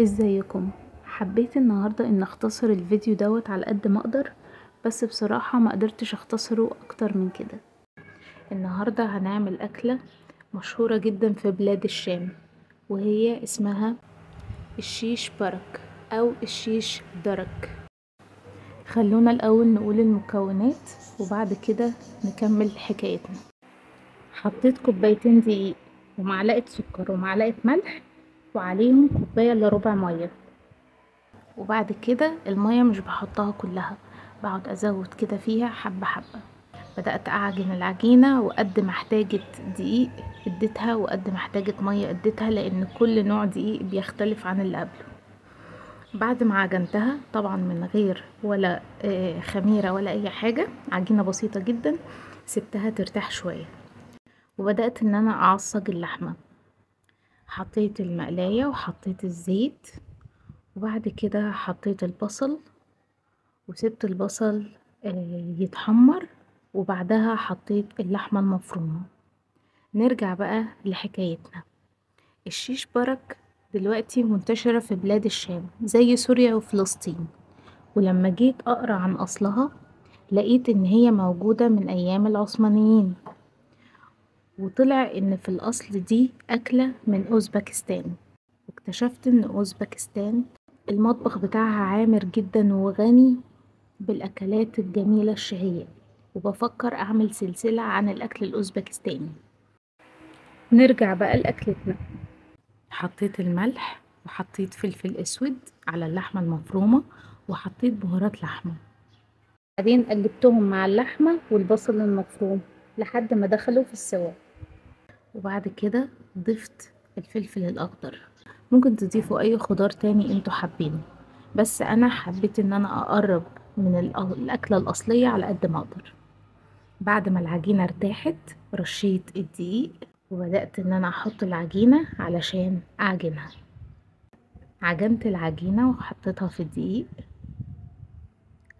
ازيكم؟ حبيت النهاردة ان اختصر الفيديو دوت على قد ما اقدر، بس بصراحة ما قدرتش اختصره اكتر من كده. النهاردة هنعمل اكلة مشهورة جدا في بلاد الشام، وهي اسمها الشيش برك او الشيش درك. خلونا الاول نقول المكونات وبعد كده نكمل حكايتنا. حطيت كوبايتين دقيق ومعلقة سكر ومعلقة ملح، وعليهم كوباية الا ربع مية. وبعد كده المية مش بحطها كلها، بقعد ازود كده فيها حبة حبة. بدأت اعجن العجينة، وقد ما احتاجت دقيق اديتها وقد ما احتاجت مية اديتها، لان كل نوع دقيق بيختلف عن اللي قبله. بعد ما عجنتها طبعا من غير ولا خميرة ولا اي حاجة، عجينة بسيطة جدا، سبتها ترتاح شوية. وبدأت ان انا اعصج اللحمة. حطيت المقلاية وحطيت الزيت، وبعد كده حطيت البصل وسبت البصل يتحمر، وبعدها حطيت اللحمة المفرومة. نرجع بقى لحكايتنا. الشيش برك دلوقتي منتشرة في بلاد الشام زي سوريا وفلسطين، ولما جيت اقرا عن اصلها لقيت ان هي موجودة من ايام العثمانيين، وطلع ان في الاصل دي اكلة من اوزبكستان. واكتشفت ان اوزبكستان المطبخ بتاعها عامر جدا وغني بالأكلات الجميلة الشهية، وبفكر أعمل سلسلة عن الأكل الأوزبكستاني. نرجع بقى لأكلتنا. حطيت الملح وحطيت فلفل أسود على اللحمة المفرومة، وحطيت بهارات لحمة. بعدين قلبتهم مع اللحمة والبصل المفروم لحد ما دخلوا في السوا. وبعد كده ضفت الفلفل الأخضر. ممكن تضيفوا أي خضار تاني انتوا حابينه، بس أنا حبيت ان أنا أقرب من الأكلة الأصلية على قد ما أقدر. بعد ما العجينة ارتاحت رشيت الدقيق، وبدأت ان انا احط العجينة علشان اعجنها. عجنت العجينة وحطيتها في الدقيق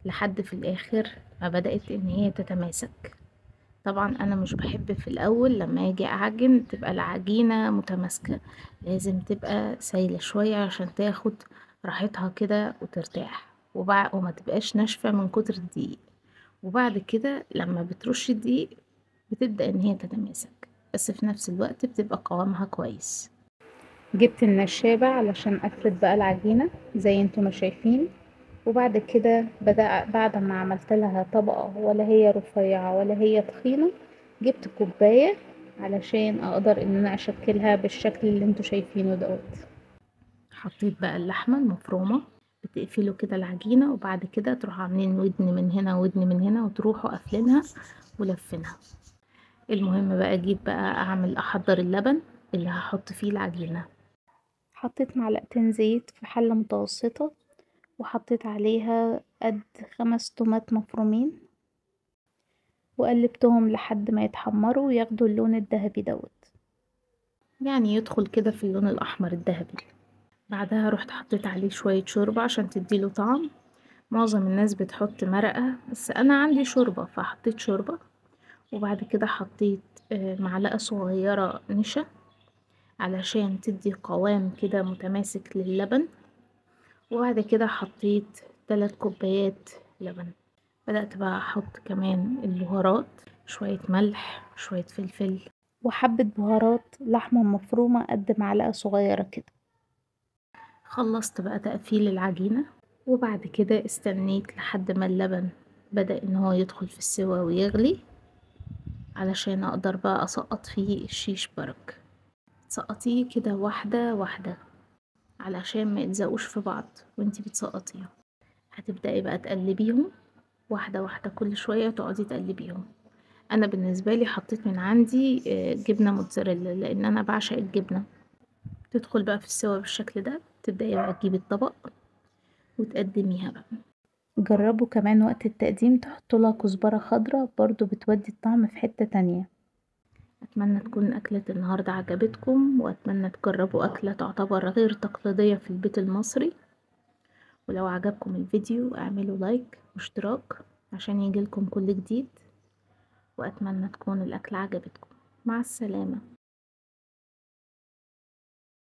لحد في الاخر ما بدأت ان هي تتماسك. طبعا انا مش بحب في الاول لما اجي اعجن تبقى العجينة متماسكة، لازم تبقى سايلة شوية عشان تاخد راحتها كده وترتاح، وما تبقاش ناشفة من كتر الدقيق. وبعد كده لما بترش الدقيق بتبدأ ان هي تتماسك، بس في نفس الوقت بتبقى قوامها كويس. جبت النشابة علشان افرد بقى العجينة زي انتوا ما شايفين. وبعد كده بعد ما عملت لها طبقة، ولا هي رفيعة ولا هي تخينة، جبت كوباية علشان اقدر ان انا اشكلها بالشكل اللي انتوا شايفينه دوت. حطيت بقى اللحمة المفرومة، بتقفلوا كده العجينة، وبعد كده تروحوا عاملين ودن من هنا ودن من هنا، وتروحوا قافلينها ولفينها. المهم بقى جيت بقى احضر اللبن اللي هحط فيه العجينة. حطيت معلقتين زيت في حلة متوسطة، وحطيت عليها قد 5 تومات مفرومين، وقلبتهم لحد ما يتحمروا وياخدوا اللون الذهبي دوت، يعني يدخل كده في اللون الاحمر الذهبي. بعدها رحت حطيت عليه شوية شوربة عشان تديله طعم. معظم الناس بتحط مرقة، بس انا عندي شوربة فحطيت شوربة. وبعد كده حطيت معلقة صغيرة نشا علشان تدي قوام كده متماسك للبن. وبعد كده حطيت 3 كوبايات لبن. بدأت بقى احط كمان البهارات، شوية ملح شوية فلفل وحبة بهارات لحمة مفرومة قد معلقة صغيرة كده. خلصت بقى تقفيل العجينة، وبعد كده استنيت لحد ما اللبن بدأ ان هو يدخل في السوا ويغلي، علشان اقدر بقى اسقط فيه الشيش برك. تسقطيه كده واحدة واحدة علشان ما يلزقوش في بعض وانتي بتسقطيهم. هتبدأي بقى تقلبيهم واحدة واحدة، كل شوية تقعدي تقلبيهم. انا بالنسبة لي حطيت من عندي جبنة موتزاريلا، لان انا بعشق الجبنة. تدخل بقى في السوا بالشكل ده، تبدأي بقى تجيبي الطبق وتقدميها بقى. جربوا كمان وقت التقديم تحطوا لها كزبرة خضراء، برضو بتودي الطعم في حتة تانية. اتمنى تكون اكلة النهاردة عجبتكم، واتمنى تجربوا اكلة تعتبر غير تقليدية في البيت المصري. ولو عجبكم الفيديو اعملوا لايك واشتراك عشان يجيلكم كل جديد، واتمنى تكون الاكلة عجبتكم. مع السلامة.